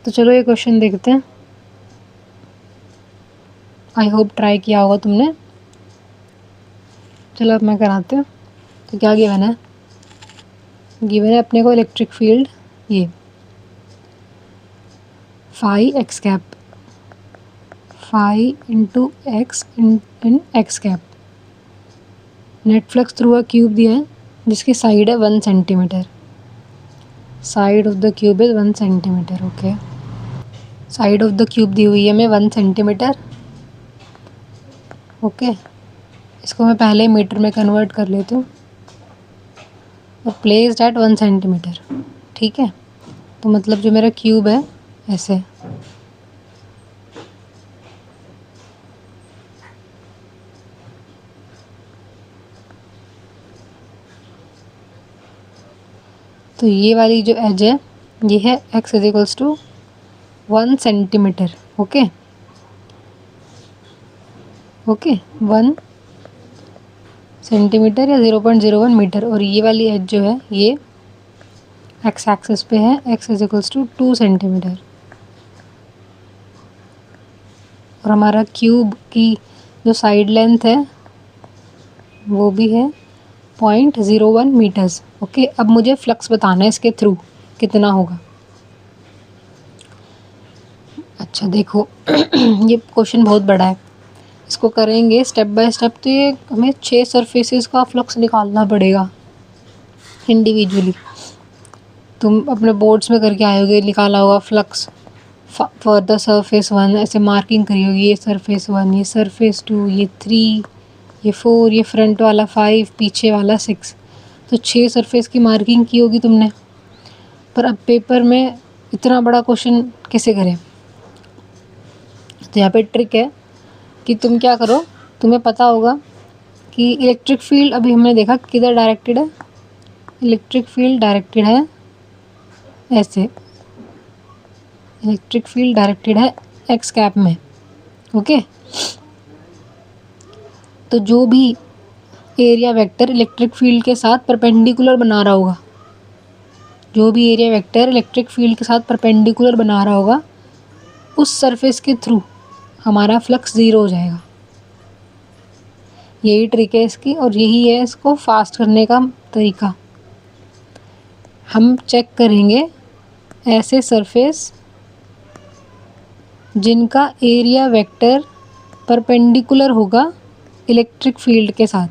तो चलो ये क्वेश्चन देखते हैं। आई होप ट्राई किया होगा तुमने। चलो अब मैं कराती हूँ। तो क्या गिवन है? गिवन है अपने को इलेक्ट्रिक फील्ड ये phi X cap, phi into X in X cap. Net flux through a cube दिया है जिसकी साइड है 1 centimetre. Side of the cube is 1 centimetre. Okay, side of the cube दी हुई है मैं 1 सेंटीमीटर। ओके, इसको मैं पहले मीटर में कन्वर्ट कर लेती हूँ और प्लेस्ड एट 1 सेंटीमीटर। ठीक है, तो मतलब जो मेरा क्यूब है ऐसे, तो ये वाली जो एज है ये है x is equals to 1 centimetre. Okay okay, 1 centimetre या 0.01 मीटर। और ये वाली एज जो है ये x एक्सिस पे है, x is equals to 2 centimetre. और हमारा क्यूब की जो साइड लेंथ है वो भी है 0.01 मीटर्स। ओके, अब मुझे फ्लक्स बताना है इसके थ्रू कितना होगा। अच्छा देखो ये क्वेश्चन बहुत बड़ा है, इसको करेंगे स्टेप बाय स्टेप। तो ये हमें 6 सरफेसेस का फ्लक्स निकालना पड़ेगा इंडिविजुअली। तुम अपने बोर्ड्स में करके आए होगे, निकाला होगा फ्लक्स फॉर द सरफेस 1, ऐसे मार्किंग करी होगी, ये सरफेस 1, ये सरफेस 2, ये 3, ये 4, ये फ्रंट वाला 5, पीछे वाला 6। तो 6 सरफेस की मार्किंग की होगी तुमने। पर अब पेपर में इतना बड़ा क्वेश्चन कैसे करें? तो यहाँ पे ट्रिक है कि तुम क्या करो, तुम्हें पता होगा कि इलेक्ट्रिक फील्ड अभी हमने देखा किधर डायरेक्टेड है। इलेक्ट्रिक फील्ड डायरेक्टेड है ऐसे, इलेक्ट्रिक फील्ड डायरेक्टेड है एक्स कैप में। ओके, तो जो भी एरिया वेक्टर इलेक्ट्रिक फील्ड के साथ परपेंडिकुलर बना रहा होगा, जो भी एरिया वेक्टर इलेक्ट्रिक फील्ड के साथ परपेंडिकुलर बना रहा होगा, उस सरफेस के थ्रू हमारा फ्लक्स 0 हो जाएगा। यही ट्रिक है इसकी और यही है इसको फास्ट करने का तरीका। हम चेक करेंगे ऐसे सरफेस जिनका एरिया वेक्टर परपेंडिकुलर होगा इलेक्ट्रिक फील्ड के साथ।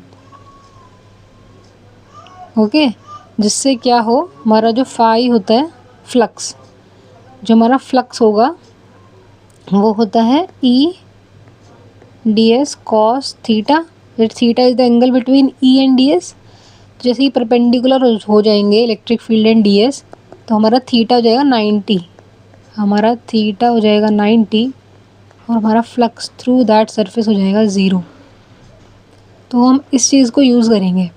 ओके, जिससे क्या हो, हमारा जो फाई होता है फ्लक्स, जो हमारा फ्लक्स होगा वो होता है E D S cos theta. Theta is the angle between E and D S. जैसे ही परपेंडिकुलर हो जाएंगे electric field and D S, तो हमारा थीटा हो जाएगा 90, हमारा थीटा हो जाएगा 90 और हमारा फ्लक्स थ्रू दैट सरफेस हो जाएगा 0। तो हम इस चीज़ को यूज़ करेंगे।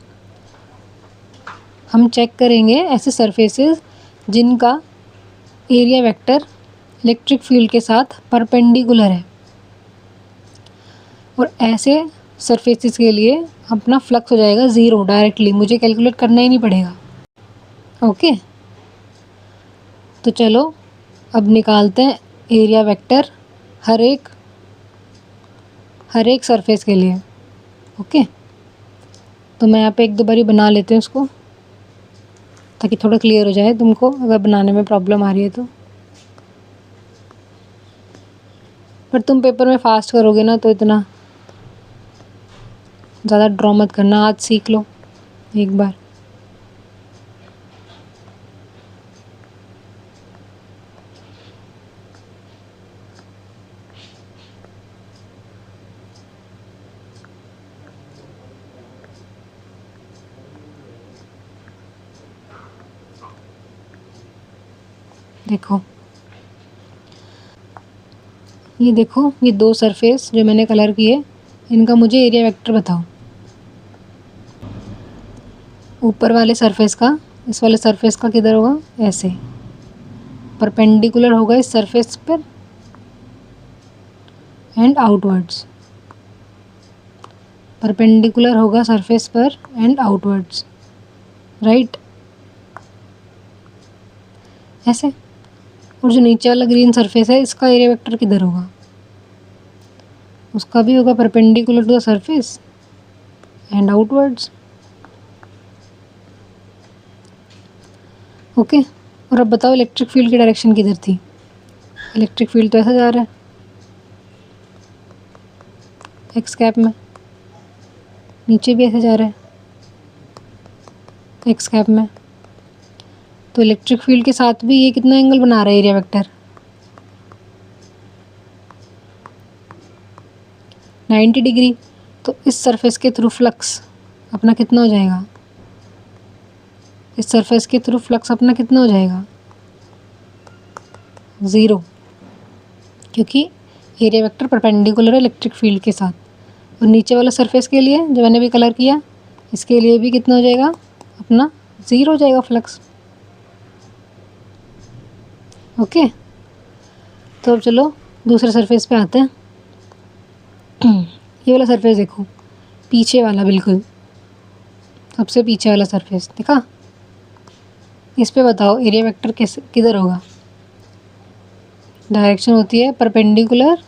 हम चेक करेंगे ऐसे सरफेसेस जिनका एरिया वेक्टर इलेक्ट्रिक फील्ड के साथ परपेंडिकुलर है, और ऐसे सरफेसेस के लिए अपना फ्लक्स हो जाएगा 0 डायरेक्टली, मुझे कैलकुलेट करना ही नहीं पड़ेगा। ओके, तो चलो अब निकालते हैं एरिया वेक्टर हर एक सरफेस के लिए। ओके, तो मैं यहाँ पे 1-2 बारी बना लेती हूँ इसको ताकि थोड़ा क्लियर हो जाए तुमको, अगर बनाने में प्रॉब्लम आ रही है तो। पर तुम पेपर में फास्ट करोगे ना तो इतना ज़्यादा ड्रॉ मत करना, आज सीख लो एक बार। देखो ये देखो, ये 2 सरफेस जो मैंने कलर किए, इनका मुझे एरिया वेक्टर बताओ। ऊपर वाले सरफेस का, इस वाले सरफेस का किधर होगा, ऐसे परपेंडिकुलर होगा इस सरफेस पर एंड आउटवर्ड्स, परपेंडिकुलर होगा सरफेस पर एंड आउटवर्ड्स, राइट, ऐसे। और जो नीचे वाला ग्रीन सरफेस है इसका एरिया वेक्टर किधर होगा? उसका भी होगा perpendicular to the surface and outwards. Okay, और अब बताओ इलेक्ट्रिक फील्ड की डायरेक्शन किधर थी? इलेक्ट्रिक फील्ड तो ऐसा जा रहा है एक्स कैप में, नीचे भी ऐसे जा रहा है एक्स कैप में। तो इलेक्ट्रिक फील्ड के साथ भी ये कितना एंगल बना रहा है एरिया वेक्टर? 90 डिग्री। तो इस सरफेस के थ्रू फ्लक्स अपना कितना हो जाएगा? इस सरफेस के थ्रू फ्लक्स अपना कितना हो जाएगा? 0, क्योंकि एरिया वेक्टर परपेंडिकुलर है इलेक्ट्रिक फील्ड के साथ। और नीचे वाला सरफेस के लिए जो मैंने भी कलर किया, इसके लिए भी कितना हो जाएगा? अपना 0 हो जाएगा फ्लक्स। ओके, तो अब चलो दूसरे सरफेस पे आते हैं। ये वाला सरफेस देखो, पीछे वाला, बिल्कुल सबसे पीछे वाला सरफेस देखा। इस पे बताओ एरिया वेक्टर कैसे किधर होगा? डायरेक्शन होती है परपेंडिकुलर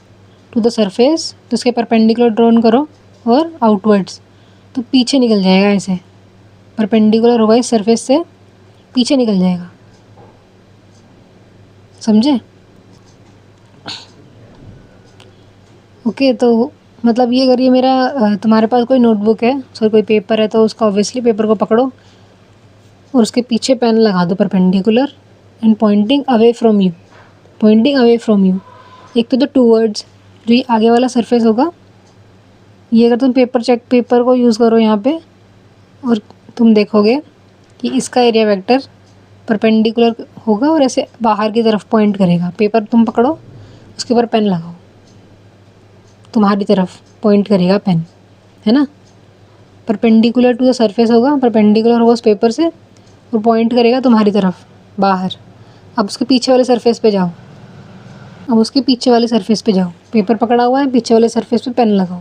टू द सरफेस, तो इसके परपेंडिकुलर ड्रॉन करो और आउटवर्ड्स, तो पीछे निकल जाएगा। ऐसे परपेंडिकुलर होगा इस सरफेस से, पीछे निकल जाएगा। समझे? ओके, तो मतलब ये अगर ये मेरा तुम्हारे पास कोई नोटबुक है, सॉरी कोई पेपर है, तो उसका ऑब्वियसली पेपर को पकड़ो और उसके पीछे पेन लगा दो perpendicular and pointing away from you, pointing away from you. एक तो टूवर्ड्स जो ये आगे वाला सरफेस होगा, ये अगर तुम पेपर को यूज़ करो यहाँ पे और तुम देखोगे कि इसका एरिया वेक्टर परपेंडिकुलर होगा और ऐसे बाहर की तरफ पॉइंट करेगा। पेपर तुम पकड़ो, उसके ऊपर पेन लगाओ, तुम्हारी तरफ पॉइंट करेगा पेन, है ना। परपेंडिकुलर टू द सरफेस होगा, परपेंडिकुलर होगा उस पेपर से और पॉइंट करेगा तुम्हारी तरफ बाहर। अब उसके पीछे वाले सरफेस पे जाओ, अब उसके पीछे वाले सरफेस पे जाओ, पेपर पकड़ा हुआ है, पीछे वाले सरफेस पे पेन लगाओ।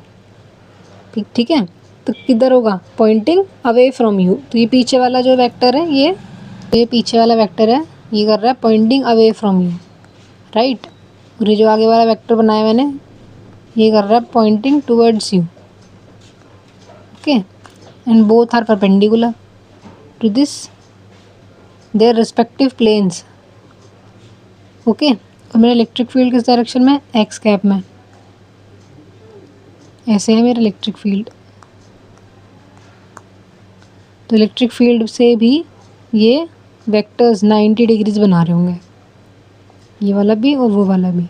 ठीक है, तो किधर होगा? Pointing away from you. तो ये पीछे वाला जो वेक्टर है, ये पीछे वाला वेक्टर है, ये कर रहा है pointing away from you, right. और ये जो आगे वाला वेक्टर बनाया मैंने, ये कर रहा है pointing towards you. Okay, and both are perpendicular to this their respective planes. Okay, और मेरा इलेक्ट्रिक फील्ड किस डायरेक्शन में? एक्स कैप में। ऐसे है मेरा इलेक्ट्रिक फील्ड। तो इलेक्ट्रिक फील्ड से भी ये वेक्टर्स 90 डिग्रीज बना रहे होंगे, ये वाला भी और वो वाला भी।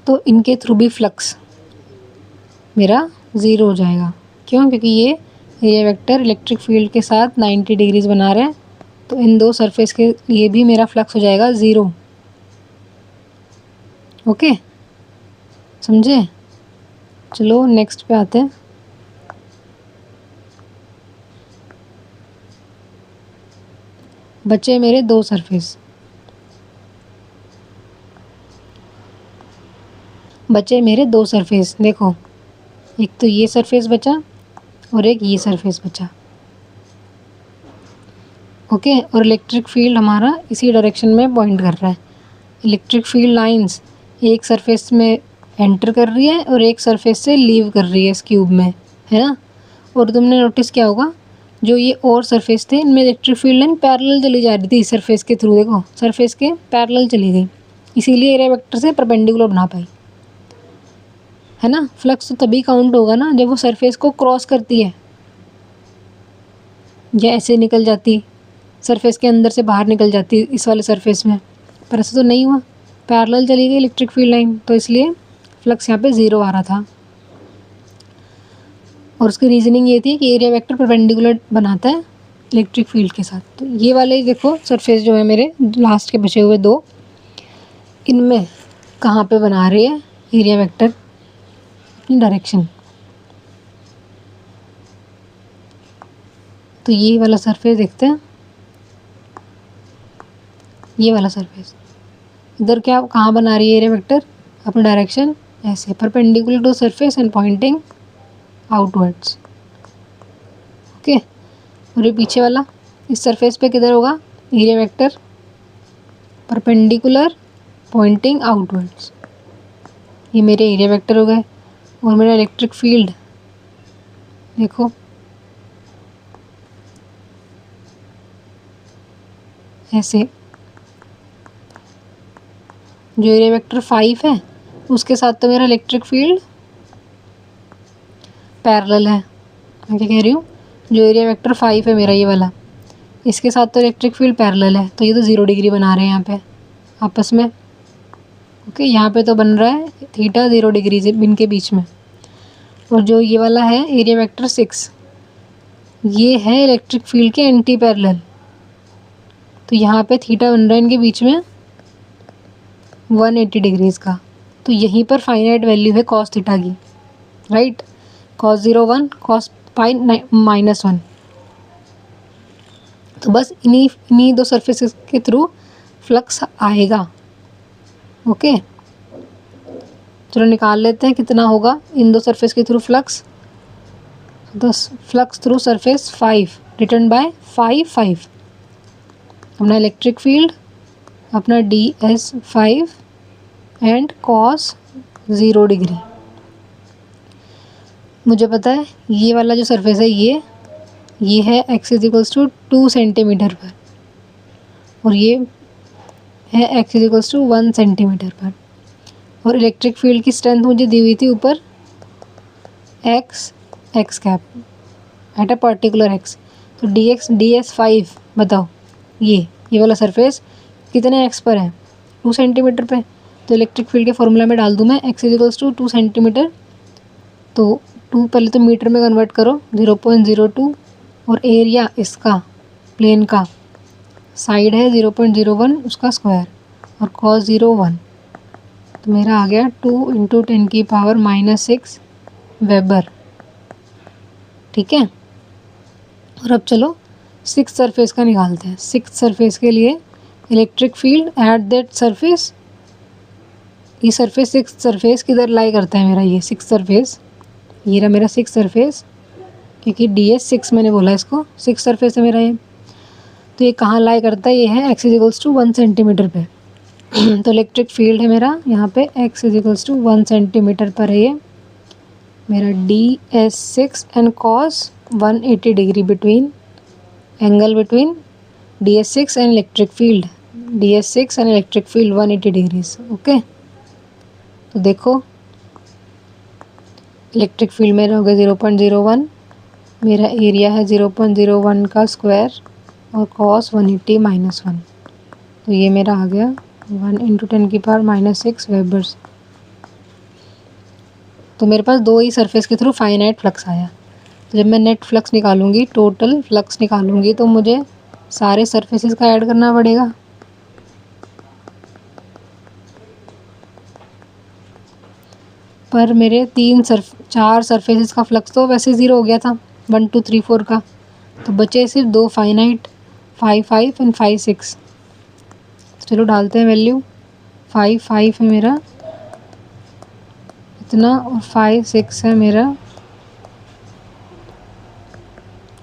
तो इनके थ्रू भी फ्लक्स मेरा 0 हो जाएगा। क्यों? क्योंकि ये वेक्टर इलेक्ट्रिक फील्ड के साथ 90 डिग्रीज बना रहे हैं, तो इन दो सरफेस के लिए भी मेरा फ्लक्स हो जाएगा 0। ओके, समझे? चलो नेक्स्ट पे आते हैं। बचे मेरे दो सरफेस, देखो, एक तो ये सरफेस बचा और एक ये सरफेस बचा। ओके, और इलेक्ट्रिक फील्ड हमारा इसी डायरेक्शन में पॉइंट कर रहा है। इलेक्ट्रिक फील्ड लाइंस एक सरफेस में एंटर कर रही है और एक सरफेस से लीव कर रही है इस क्यूब में, है ना। और तुमने नोटिस किया होगा जो ये और सरफेस थे, इनमें इलेक्ट्रिक फील्ड लाइन पैरेलल चली जा रही थी सरफेस के थ्रू। देखो, सरफेस के पैरेलल चली गई, इसीलिए एरिया वेक्टर से परपेंडिकुलर बना पाई, है ना। फ्लक्स तो तभी काउंट होगा ना जब वो सरफेस को क्रॉस करती है, या ऐसे निकल जाती सरफेस के अंदर से बाहर निकल जाती इस वाले सरफेस में, पर ऐसा तो नहीं हुआ, पैरेलल चली गई इलेक्ट्रिक फील्ड लाइन, तो इसलिए फ्लक्स यहाँ पे 0 आ रहा था। और उसकी रीजनिंग ये थी कि एरिया वेक्टर परपेंडिकुलर बनाता है इलेक्ट्रिक फील्ड के साथ। तो ये वाले देखो सरफेस जो है मेरे लास्ट के बचे हुए दो, इनमें कहाँ पे बना रही है एरिया वेक्टर अपनी डायरेक्शन। तो ये वाला सरफेस देखते हैं, ये वाला सरफेस इधर क्या कहाँ बना रही है एरिया वेक्टर अपनी डायरेक्शन? ऐसे perpendicular to surface and pointing outwards. Okay, और ये पीछे वाला इस सरफेस पे किधर होगा area vector? Perpendicular pointing outwards, ये मेरे एरिया वेक्टर हो गए। और मेरा इलेक्ट्रिक फील्ड देखो ऐसे, जो एरिया वेक्टर 5 है उसके साथ तो मेरा इलेक्ट्रिक फील्ड पैरेलल है। मैं क्या कह रही हूँ, जो एरिया वेक्टर 5 है मेरा ये वाला, इसके साथ तो इलेक्ट्रिक फील्ड पैरेलल है, तो ये तो 0 डिग्री बना रहे हैं यहाँ पे आपस में। ओके, यहाँ पे तो बन रहा है थीटा 0 डिग्री से इनके बीच में। और जो ये वाला है एरिया वेक्टर 6, ये है इलेक्ट्रिक फील्ड के एंटी पैरेलल, तो यहाँ पे थीटा बन रहा है इनके बीच में 180 डिग्रीज़ का। तो यहीं पर फाइनाइट वैल्यू है कॉस थीटा की, राइट। Cos 0 1, cos pi -1। तो बस इन्हीं दो सरफेसेस के थ्रू फ्लक्स आएगा। ओके, चलो निकाल लेते हैं कितना होगा इन दो सरफेस के through flux. Flux through surface 5 return by 5 अपना इलेक्ट्रिक फील्ड, अपना DS5 एंड कॉस 0 डिग्री। मुझे पता है ये वाला जो सरफेस है ये है x = 2 सेंटीमीटर पर, और ये है x = 1 सेंटीमीटर पर। और इलेक्ट्रिक फील्ड की स्ट्रेंथ मुझे दी हुई थी ऊपर x cap at a particular x। तो DS5 बताओ, ये वाला सरफेस कितने x पर है, 2 सेंटीमीटर पे। तो इलेक्ट्रिक फील्ड के फॉर्मूला में डाल दूँ मैं x = 2 सेंटीमीटर, तो 2 पहले तो मीटर में कन्वर्ट करो 0.02, और एरिया इसका प्लेन का साइड है 0.01 उसका स्क्वायर, और cos 0 1, तो मेरा आ गया 2 × 10⁻⁻6 वेबर। ठीक है, और अब चलो 6th सरफेस का निकालते हैं। 6th सरफेस के लिए electric field at that surface, ये सरफेस 6th सरफेस किधर लाई करता है मेरा, ये 6th सरफेस, ये रहा मेरा 6th सरफेस, क्योंकि DS6 मैंने बोला इसको 6th सरफेस है मेरा ये। तो ये कहाँ लाई करता है, ये है x = 1 सेंटीमीटर पे। तो इलेक्ट्रिक फील्ड है मेरा यहाँ पे x = 1 सेंटीमीटर पर है ये मेरा DS6 and cos 180 degree between, angle between DS6 and electric field, DS6 and electric field 180 degrees. Okay, तो देखो इलेक्ट्रिक फील्ड मेरा हो गया 0.01, मेरा एरिया है 0.01 का स्क्वायर, और cos 180 -1, तो ये मेरा आ गया 1 × 10⁻⁻6 वेबर्स। तो मेरे पास दो ही सरफेस के थ्रू फाइनाइट फ्लक्स आया। तो जब मैं नेट फ्लक्स निकालूंगी, टोटल फ्लक्स निकालूंगी, तो मुझे सारे सरफेसेस का ऐड करना पड़ेगा। पर मेरे 4 सरफेसेस का फ्लक्स तो वैसे 0 हो गया था 1 2 3 4 का, तो बचे सिर्फ 2 फाइनाइट 5 5 एंड 5 6। चलो डालते हैं वैल्यू, 5 5 है मेरा इतना, और 5 6 है मेरा,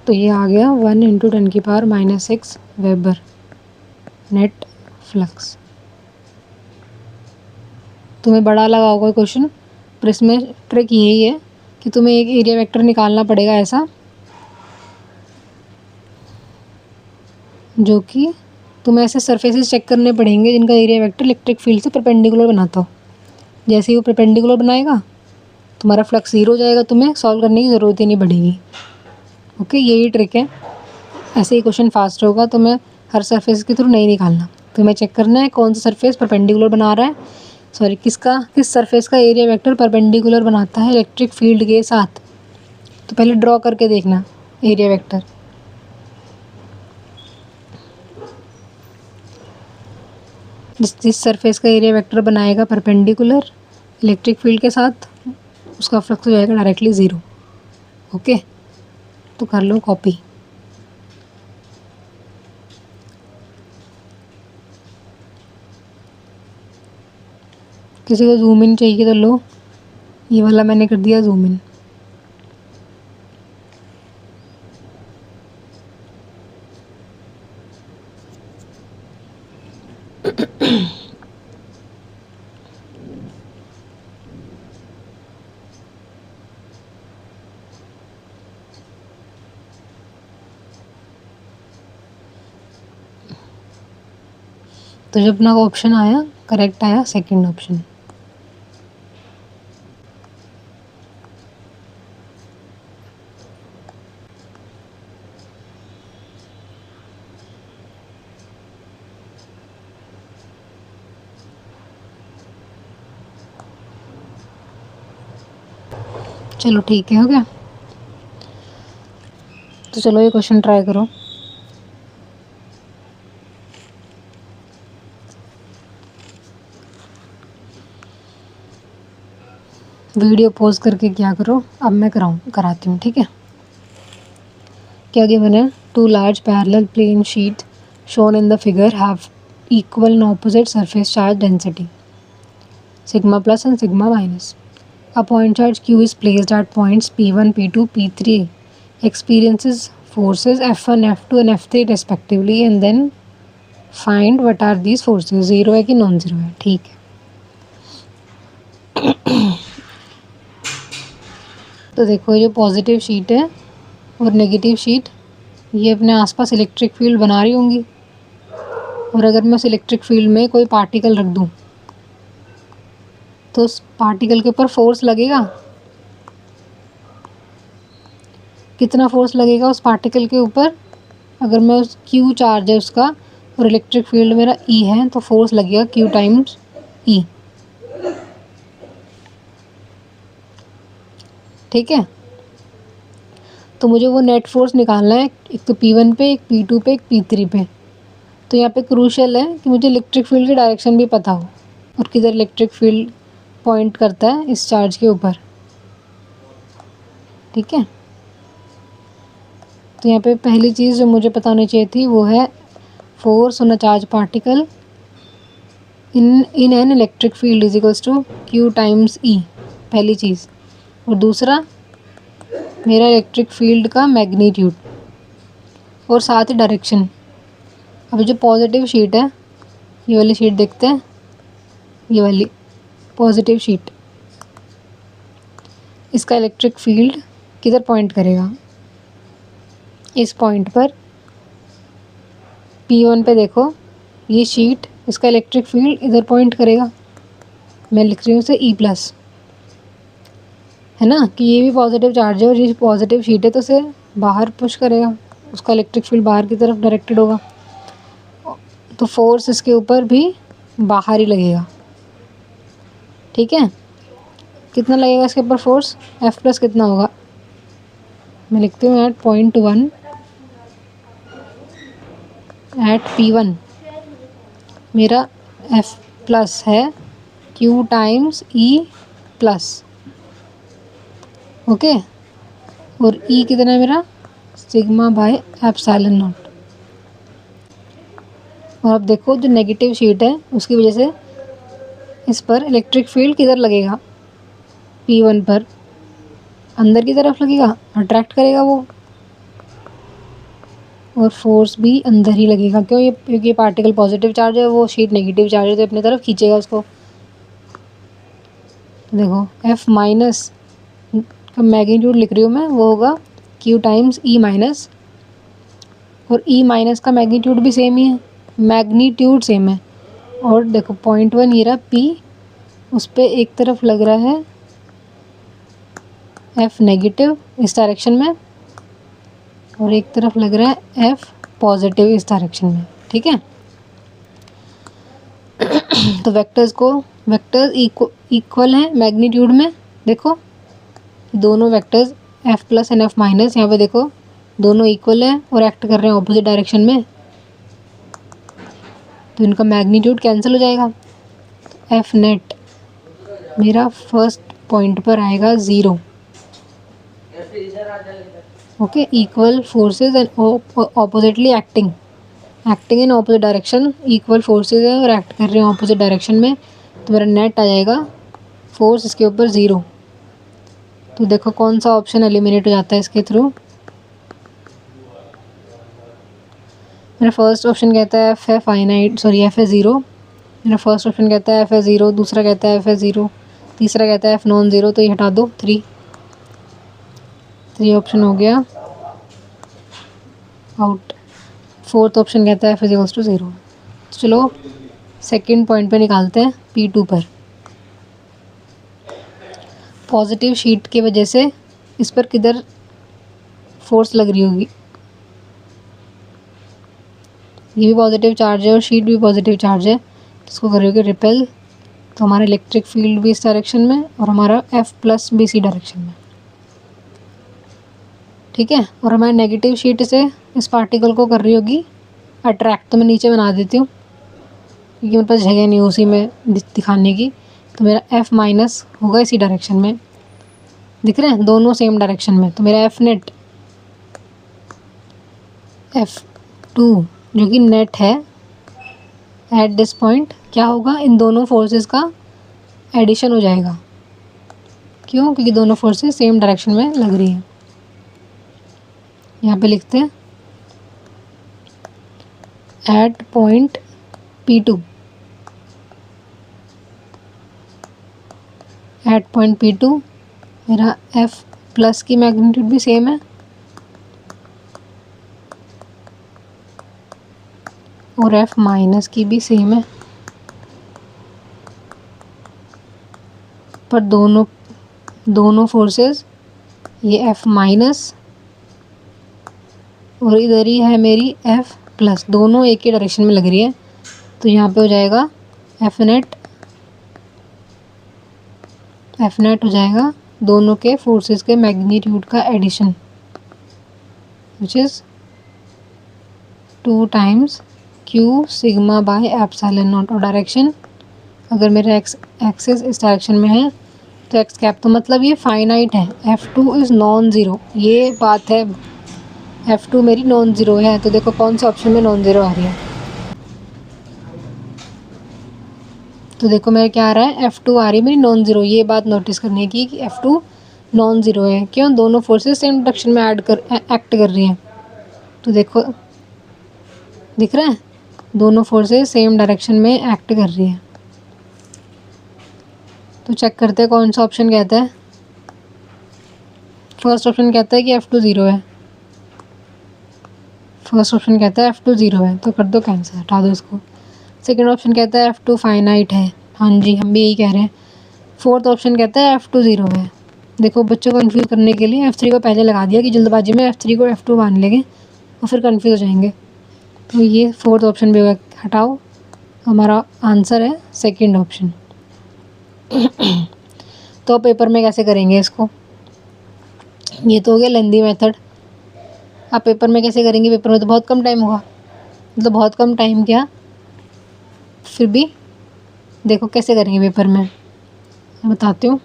तो ये आ गया 1 × 10⁻⁻6 वेबर नेट फ्लक्स। तुम्हें बड़ा लगा होगा क्वेश्चन, पर इसमें ट्रिक यही है कि तुम्हें एक एरिया वेक्टर निकालना पड़ेगा ऐसा, जो कि तुम्हें ऐसे सरफेसेस चेक करने पड़ेंगे जिनका एरिया वेक्टर इलेक्ट्रिक फील्ड से परपेंडिकुलर बनाता हो। जैसे ही वो परपेंडिकुलर बनाएगा तुम्हारा फ्लक्स 0 हो जाएगा, तुम्हें सॉल्व करने की ज़रूरत ही नहीं पड़ेगी। ओके, यही ट्रिक है। ऐसे ही क्वेश्चन फास्ट होगा, तो मैं हर सरफेस के थ्रू नहीं निकालना, तुम्हें चेक करना है कौन सा सरफेस परपेंडिकुलर बना रहा है, किस सरफेस का एरिया वेक्टर परपेंडिकुलर बनाता है इलेक्ट्रिक फील्ड के साथ। तो पहले ड्रॉ करके देखना एरिया वेक्टर। जिस सरफेस का एरिया वेक्टर बनाएगा परपेंडिकुलर इलेक्ट्रिक फील्ड के साथ, उसका फ्लक्स हो जाएगा डायरेक्टली 0। ओके, तो कर लो कॉपी। किसी को जूम इन चाहिए तो लो, ये वाला मैंने कर दिया जूम इन। तो जब अपना ऑप्शन आया करेक्ट आया सेकंड ऑप्शन। चलो ठीक है, हो गया। तो चलो ये क्वेश्चन ट्राई करो। वीडियो पॉज करके क्या करो, अब मैं कराती हूँ, ठीक है। क्या गिवन है, two large parallel plane sheet shown in the figure have equal and opposite surface charge density sigma plus and sigma minus. A point charge Q is placed at points P1, P2, P3, experiences forces F1, F2 and F3 respectively, and then find what are these forces। Zero है कि non zero है, ठीक है। तो देखो ये जो positive sheet है और नेगेटिव शीट ये अपने आसपास इलेक्ट्रिक फील्ड बना रही होंगी, और अगर मैं उस इलेक्ट्रिक फील्ड में कोई पार्टिकल रख दूँ तो उस पार्टिकल के ऊपर फोर्स लगेगा। कितना फोर्स लगेगा उस पार्टिकल के ऊपर, अगर मैं उस क्यू चार्ज है उसका और इलेक्ट्रिक फील्ड मेरा ई है तो फोर्स लगेगा क्यू टाइम्स ई, ठीक है। तो मुझे वो नेट फोर्स निकालना है, एक तो P1 पे, एक P2 पे, एक P3 पे। तो यहाँ पे क्रूशियल है कि मुझे इलेक्ट्रिक फील्ड की डायरेक्शन भी पता हो और किधर इलेक्ट्रिक फील्ड पॉइंट करता है इस चार्ज के ऊपर, ठीक है। तो यहाँ पे पहली चीज़ जो मुझे पता होनी चाहिए थी वो है force on a charge particle in an electric field is equals to Q times E, पहली चीज़। और दूसरा मेरा इलेक्ट्रिक फील्ड का मैग्नीट्यूड और साथ ही डायरेक्शन। अभी जो पॉजिटिव शीट है, ये वाली शीट देखते हैं, ये वाली पॉजिटिव शीट, इसका इलेक्ट्रिक फील्ड किधर पॉइंट करेगा, इस पॉइंट पर P1 पे देखो, ये शीट इसका इलेक्ट्रिक फील्ड इधर पॉइंट करेगा। मैं लिख रही हूँ इसे E प्लस, है ना, कि ये भी पॉजिटिव चार्ज है और ये पॉजिटिव शीट है तो उसे बाहर पुश करेगा, उसका इलेक्ट्रिक फील्ड बाहर की तरफ डायरेक्टेड होगा। तो फोर्स इसके ऊपर भी बाहर ही लगेगा, ठीक है। कितना लगेगा इसके ऊपर फोर्स, F प्लस कितना होगा, मैं लिखती हूँ एट .1 एट P1 मेरा F प्लस है Q times E plus, okay. और E कितना है मेरा, सिग्मा बाय एप्सिलॉन नॉट। और अब देखो जो नेगेटिव शीट है उसकी वजह से इस पर इलेक्ट्रिक फील्ड किधर लगेगा, P1 पर अंदर की तरफ लगेगा, अट्रैक्ट करेगा वो, और फोर्स भी अंदर ही लगेगा। क्यों, ये क्योंकि पार्टिकल पॉजिटिव चार्ज है, वो शीट नेगेटिव चार्ज है तो अपनी तरफ खींचेगा उसको। तो देखो F माइनस का मैग्नीट्यूड लिख रही हूँ मैं, वो होगा Q टाइम्स E माइनस, और E माइनस का मैग्नीट्यूड भी सेम ही है, मैग्नीट्यूड सेम है। और देखो .1 ये रहा P, उस पर एक तरफ लग रहा है F नेगेटिव इस डायरेक्शन में और एक तरफ लग रहा है F पॉजिटिव इस डायरेक्शन में, ठीक है। तो वेक्टर्स इक्वल हैं मैग्नीट्यूड में, देखो दोनों vectors F plus and F minus यहाँ पे देखो दोनों इक्वल हैं और एक्ट कर रहे हैं ऑपोजिट डायरेक्शन में, तो इनका मैग्नीट्यूड कैंसिल हो जाएगा। तो F नेट मेरा फर्स्ट पॉइंट पर आएगा 0, okay. Equal forces and oppositely acting in opposite direction, equal forces है और एक्ट कर रहे हैं ऑपोजिट डायरेक्शन में, तो मेरा नेट आ जाएगा फोर्स इसके ऊपर 0। तो देखो कौन सा ऑप्शन एलिमिनेट हो जाता है इसके थ्रू। मेरा फर्स्ट ऑप्शन कहता है F है फाइनाइट, सॉरी F है 0, मेरा फर्स्ट ऑप्शन कहता है एफ है 0, दूसरा कहता है एफ है 0, तीसरा कहता है एफ नॉन ज़ीरो, तो ये हटा दो 3 ऑप्शन हो गया आउट। फोर्थ ऑप्शन कहता है एफ इज इक्वल्स टू 0। चलो सेकंड पॉइंट पे निकालते हैं P2 पर। पॉजिटिव शीट की वजह से इस पर किधर फोर्स लग रही होगी, ये भी पॉजिटिव चार्ज है और शीट भी पॉजिटिव चार्ज है, तो इसको कर रही होगी रिपेल। तो हमारा इलेक्ट्रिक फील्ड भी इस डायरेक्शन में और हमारा F प्लस भी इसी डायरेक्शन में, ठीक है। और हमारे नेगेटिव शीट से इस पार्टिकल को कर रही होगी अट्रैक्ट। तो मैं नीचे बना देती हूँ क्योंकि मेरे पास जगह नहीं उसी में दिखाने की। तो मेरा F माइनस होगा इसी डायरेक्शन में, दिख रहे हैं दोनों सेम डायरेक्शन में। तो मेरा F नेट F2 जो कि नेट है एट दिस पॉइंट क्या होगा, इन दोनों फोर्सेस का एडिशन हो जाएगा। क्यों? क्योंकि दोनों फोर्सेस सेम डायरेक्शन में लग रही हैं। यहाँ पे लिखते हैं eight point P2, eight point P2 मेरा F प्लस की मैग्नीट्यूड भी सेम है और F माइनस की भी सेम है, पर दोनों फोर्सेस ये F माइनस और इधर ही है मेरी F प्लस, दोनों एक ही डायरेक्शन में लग रही है। तो यहाँ पे हो जाएगा F नेट हो जाएगा दोनों के फोर्सेस के मैग्नीट्यूड का addition, which is 2 times Q sigma by epsilon naught. और डायरेक्शन अगर मेरा एक्सिस इस डायरेक्शन में है तो एक्स कैप, तो मतलब ये फाइनाइट है। F2 इज़ नॉन ज़ीरो, ये बात है। F2 मेरी नॉन ज़ीरो है। तो देखो कौन से ऑप्शन में नॉन ज़ीरो आ रही है। तो देखो मेरा क्या आ रहा है, F2 आ रही है मेरी नॉन ज़ीरो। ये बात नोटिस करने की कि F2 नॉन ज़ीरो है। क्यों? दोनों फोर्सेस सेम डायरेक्शन में एक्ट कर रही हैं। तो देखो दिख रहा है दोनों फोर्सेस सेम डायरेक्शन में एक्ट कर रही हैं। तो चेक करते हैं कौन सा ऑप्शन कहता है। फर्स्ट ऑप्शन कहता है कि F2 ज़ीरो है, फर्स्ट ऑप्शन कहता है F2 ज़ीरो है, तो कर दो कैंसिल, हटा दो इसको। सेकंड ऑप्शन कहता है F2 फाइनाइट है, हाँ जी हम भी यही कह रहे हैं। फोर्थ ऑप्शन कहता है F2 ज़ीरो है। देखो बच्चों को कन्फ्यूज़ करने के लिए F3 को पहले लगा दिया कि जल्दबाजी में F3 को F2 मान लेंगे और फिर कन्फ्यूज़ हो जाएंगे। तो ये फोर्थ ऑप्शन भी होगा, हटाओ। हमारा आंसर है सेकंड ऑप्शन। तो पेपर में कैसे करेंगे इसको, ये तो हो गया लेंदी मेथड। आप पेपर में कैसे करेंगे, पेपर में तो बहुत कम टाइम होगा, मतलब बहुत कम टाइम क्या, फिर भी देखो कैसे करेंगे पेपर में, मैं बताती हूँ।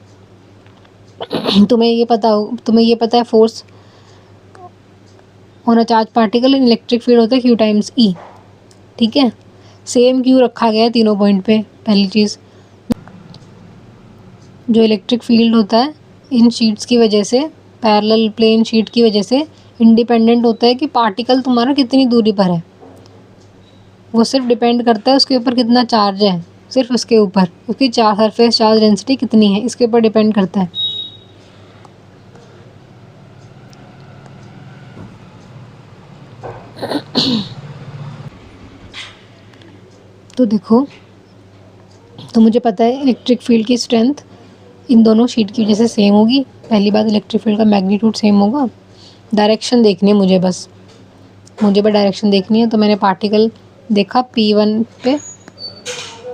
तुम्हें ये पता है force on a charge particle in electric field होता है Q टाइम्स E, ठीक है। सेम Q रखा गया है तीनों पॉइंट पे। पहली चीज़, जो इलेक्ट्रिक फील्ड होता है इन शीट्स की वजह से, पैरेलल प्लेन शीट की वजह से इंडिपेंडेंट होता है कि पार्टिकल तुम्हारा कितनी दूरी पर है। वो सिर्फ डिपेंड करता है उसके ऊपर कितना चार्ज है, सिर्फ उसके ऊपर, उसकी सरफेस चार्ज डेंसिटी कितनी है, इसके ऊपर डिपेंड करता है। तो देखो, तो मुझे पता है इलेक्ट्रिक फील्ड की स्ट्रेंथ इन दोनों शीट की वजह से सेम होगी। पहली बात, इलेक्ट्रिक फील्ड का मैग्नीट्यूड सेम होगा। डायरेक्शन देखनी है मुझे बस डायरेक्शन देखनी है। तो मैंने पार्टिकल देखा P1 पे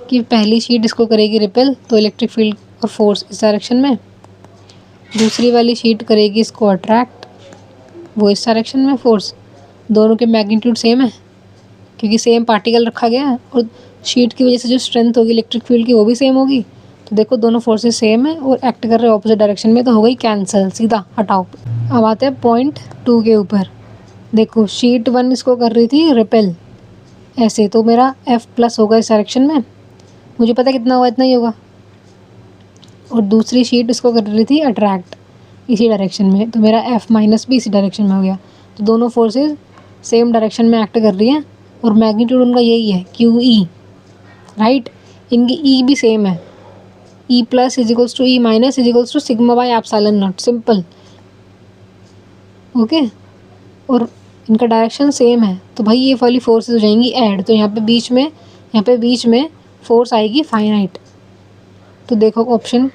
कि पहली शीट इसको करेगी रिपेल, तो इलेक्ट्रिक फील्ड और फोर्स इस डायरेक्शन में, दूसरी वाली शीट करेगी इसको अट्रैक्ट, वो इस डायरेक्शन में फोर्स। दोनों के मैग्नीट्यूड सेम है क्योंकि सेम पार्टिकल रखा गया है, और शीट की वजह से जो स्ट्रेंथ होगी इलेक्ट्रिक फील्ड की वो भी सेम होगी। तो देखो दोनों फोर्सेस सेम है और एक्ट कर रहे हैं ऑपोजिट डायरेक्शन में, तो हो गई कैंसिल, सीधा हटाओ। अब आते हैं पॉइंट 2 के ऊपर। देखो शीट 1 इसको कर रही थी रिपेल ऐसे, तो मेरा F प्लस होगा इस डायरेक्शन में, मुझे पता कितना होगा, इतना ही होगा। और दूसरी शीट इसको कर रही थी अट्रैक्ट इसी डायरेक्शन में, तो मेरा F माइनस भी इसी डायरेक्शन में हो गया। तो दोनों फोर्सेस सेम डायरेक्शन में एक्ट कर रही हैं और मैग्नीट्यूड उनका यही है QE, राइट। इनकी ई भी सेम है, E plus is equals to E minus is equals to sigma by epsilon naught, simple. Okay, और इनका डायरेक्शन सेम है, तो भाई ये वाली फोर्सेस हो जाएंगी ऐड, तो यहाँ पे बीच में फोर्स आएगी फाइनाइट। तो देखो ऑप्शन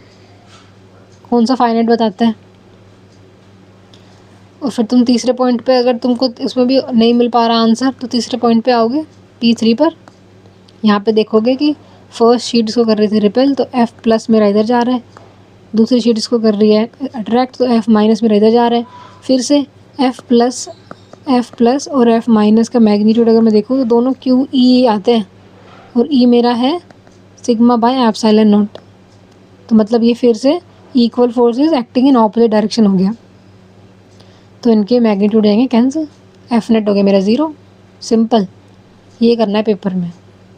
कौन सा फाइनाइट बताता है। और फिर तुम तीसरे पॉइंट पे, अगर तुमको इसमें भी नहीं मिल पा रहा आंसर, तो तीसरे पॉइंट पे आओगे P3 पर। यहाँ पे देखोगे कि फर्स्ट शीट इसको कर रही थी रिपेल, तो F प्लस मेरा इधर जा रहा है, दूसरी शीट इसको कर रही है अट्रैक्ट, तो F माइनस मेरा इधर जा रहा है। फिर से F प्लस और F माइनस का मैग्नीट्यूड अगर मैं देखूँ तो दोनों QE आते हैं, और E मेरा है सिग्मा बाय एप्सिलॉन नॉट। तो मतलब ये फिर से equal forces acting in opposite direction हो गया, तो इनके मैग्नीट्यूड आएंगे कैंसिल, F नेट हो गया मेरा 0, सिंपल। ये करना है पेपर में,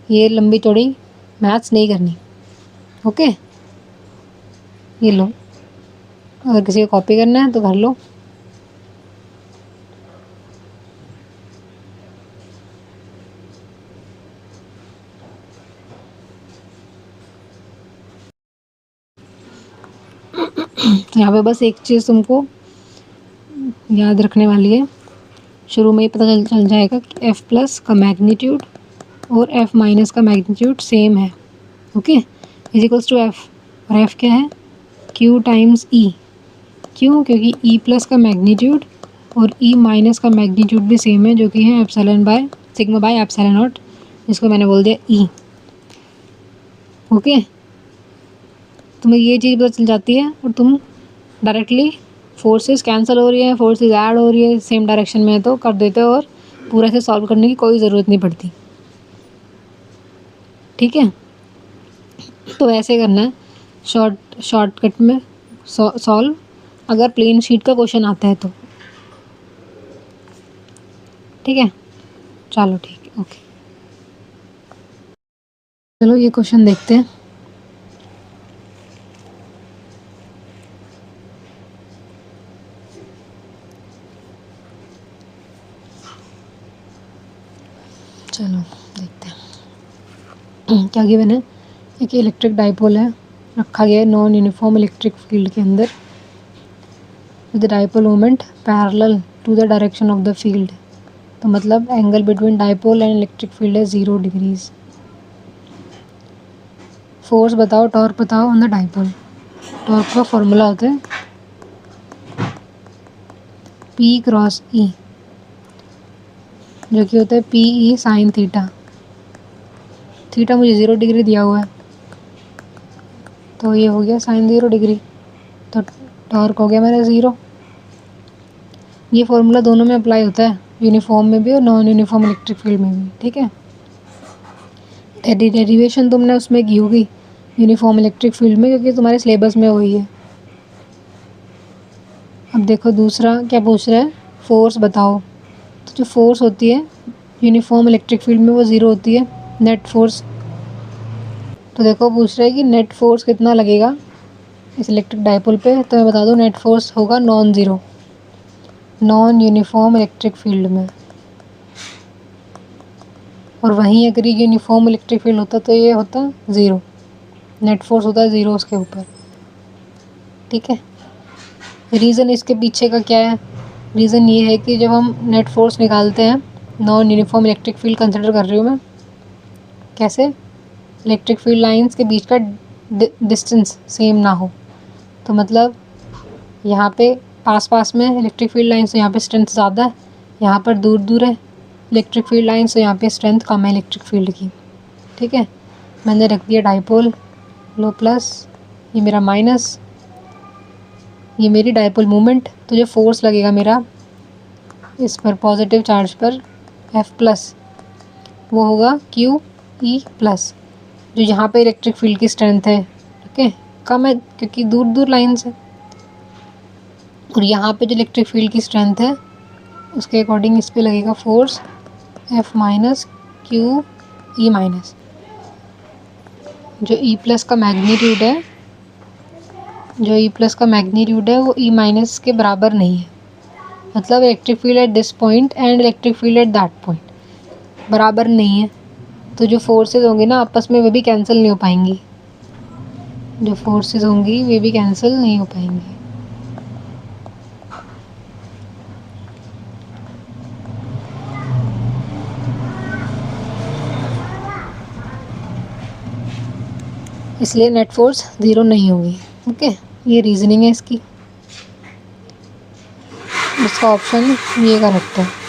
ये लंबी चौड़ी मैथ्स नहीं करनी। ओके, ये लो, अगर किसी को कॉपी करना है तो कर लो। यहाँ पे बस एक चीज़ तुमको याद रखने वाली है, शुरू में ही पता चल जाएगा कि F प्लस का मैग्नीट्यूड और F माइनस का मैग्नीट्यूड सेम है। Okay, is equals to F, और F क्या है Q टाइम्स E। क्यों? क्योंकि E प्लस का मैग्नीट्यूड और E माइनस का मैग्नीट्यूड भी सेम है, जो कि है epsilon by sigma by epsilon not, जिसको मैंने बोल दिया E। ओके, तुम्हें ये चीज़ पता चल जाती है और तुम डायरेक्टली फोर्सेस कैंसिल हो रही है, फोर्सेस ऐड हो रही है, सेम डायरेक्शन में है तो कर देते हो, और पूरा से सॉल्व करने की कोई ज़रूरत नहीं पड़ती। ठीक है, तो ऐसे करना है शॉर्टकट में सॉल्व, अगर प्लेन शीट का क्वेश्चन आता है तो। ठीक है, चलो ठीक है, ओके। चलो ये क्वेश्चन देखते हैं। चलो देखते हैं क्या गिवन है। एक इलेक्ट्रिक डाइपोल है, रखा गया है नॉन यूनिफॉर्म इलेक्ट्रिक फील्ड के अंदर, with dipole moment parallel to the direction of the field. तो मतलब angle between dipole and electric field है 0 डिग्रीज। फोर्स बताओ, टॉर्क बताओ ऑन द डाइपोल। टॉर्क का फॉर्मूला होता है P क्रॉस E, जो कि होता है PE साइन थीटा। थीटा मुझे 0 डिग्री दिया हुआ है, तो ये हो गया साइन 0 डिग्री, तो टॉर्क हो गया मेरा 0। ये फॉर्मूला दोनों में अप्लाई होता है, यूनिफॉर्म में भी और नॉन यूनिफॉर्म इलेक्ट्रिक फील्ड में भी। ठीक है, डेरिवेशन तुमने उसमें की होगी यूनिफॉर्म इलेक्ट्रिक फील्ड में, क्योंकि तुम्हारे सिलेबस में वही है। अब देखो दूसरा क्या पूछ रहा है, फोर्स बताओ। तो जो फोर्स होती है यूनिफॉर्म इलेक्ट्रिक फील्ड में वो 0 होती है, नेट फोर्स। तो देखो पूछ रहा है कि नेट फोर्स कितना लगेगा इस इलेक्ट्रिक डाइपोल पे, तो मैं बता दूँ नेट फोर्स होगा non zero, non uniform electric field में। और वहीं अगर ये यूनिफॉर्म इलेक्ट्रिक फील्ड होता तो ये होता 0, नेट फोर्स होता है 0 उसके ऊपर। ठीक है, रीज़न इसके पीछे का क्या है, रीज़न ये है कि जब हम नेट फोर्स निकालते हैं, non uniform electric field consider कर रही हूँ मैं, कैसे इलेक्ट्रिक फील्ड लाइंस के बीच का डिस्टेंस सेम ना हो। तो मतलब यहाँ पे पास में इलेक्ट्रिक फील्ड लाइंस, तो यहाँ पे स्ट्रेंथ ज़्यादा है, यहाँ पर दूर दूर है इलेक्ट्रिक फील्ड लाइंस, तो यहाँ पे स्ट्रेंथ कम है इलेक्ट्रिक फील्ड की। ठीक है, मैंने रख दिया डाइपोल, लो प्लस, ये मेरा माइनस, ये मेरी डाइपोल मोमेंट। तो जो फोर्स लगेगा मेरा इस पर पॉजिटिव चार्ज पर F प्लस, वो होगा QE प्लस, जो यहाँ पे इलेक्ट्रिक फील्ड की स्ट्रेंथ है। ओके, कम है क्योंकि दूर दूर लाइंस है, और यहाँ पे जो इलेक्ट्रिक फील्ड की स्ट्रेंथ है उसके अकॉर्डिंग इस पर लगेगा force F minus QE minus. जो E प्लस का मैग्नीट्यूड है, वो E माइनस के बराबर नहीं है। मतलब electric field at this point and electric field at that point बराबर नहीं है। तो जो फोर्सेस होंगी ना आपस में, वे भी कैंसिल नहीं हो पाएंगी। जो फोर्सेस होंगी वे भी कैंसिल नहीं हो पाएंगी। इसलिए नेट फोर्स 0 नहीं होगी। ओके, ये रीजनिंग है इसकी। इसका ऑप्शन ये करेक्ट है।